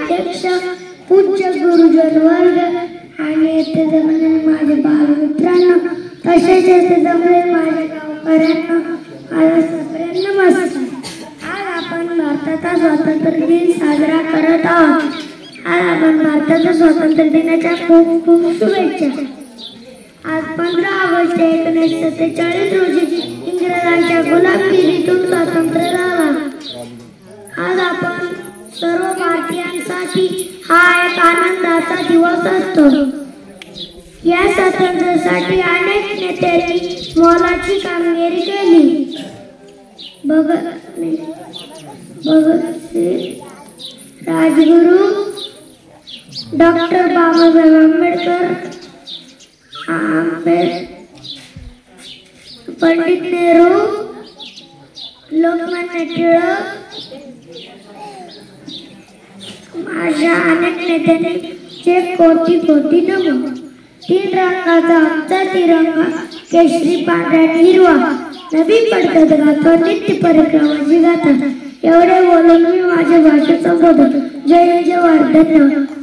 अध्यक्ष, पूज्य गुरुजन वर्ग आणि येथे जमलेले माझे बालमित्रांनो, तसेच येथे जमलेले माझ्या गावकऱ्यांना, माझ्या सगळ्यांना नमस्कार. आज आपण भारताचा स्वातंत्र्य दिन साजरा करत आहोत. आज आपण भारताच्या स्वातंत्र्य दिनाच्या खूप खूप शुभेच्छा. आज 15 ऑगस्ट 1947 रोजी इंग्रजांच्या गुलामगिरीतून स्वातंत्र्य झाला. आज आपण सर्व भारतीयांसाठी हा एक आनंदाचा दिवस असतो. या स्वातंत्र्यासाठी अनेक नेत्यांनी मोलाची कामगिरी केली. भगतसिंग, राजगुरू, डॉक्टर बाबासाहेब आंबेडकर, पंडित नेहरू, लोकमान्य टिळक, अशा अनेक नेत्यांचे कोटी कोटी नमन. 3 रंगाचा आमचा तिरंगा, केशरी, पांढरा आणि हिरवा, नवी पडतात गाथा, नित्य परिक्रमाची गाथा. एवढे बोलून मी माझ्या भाषेचा बोलतो. जय जवाहर. धन्यवाद.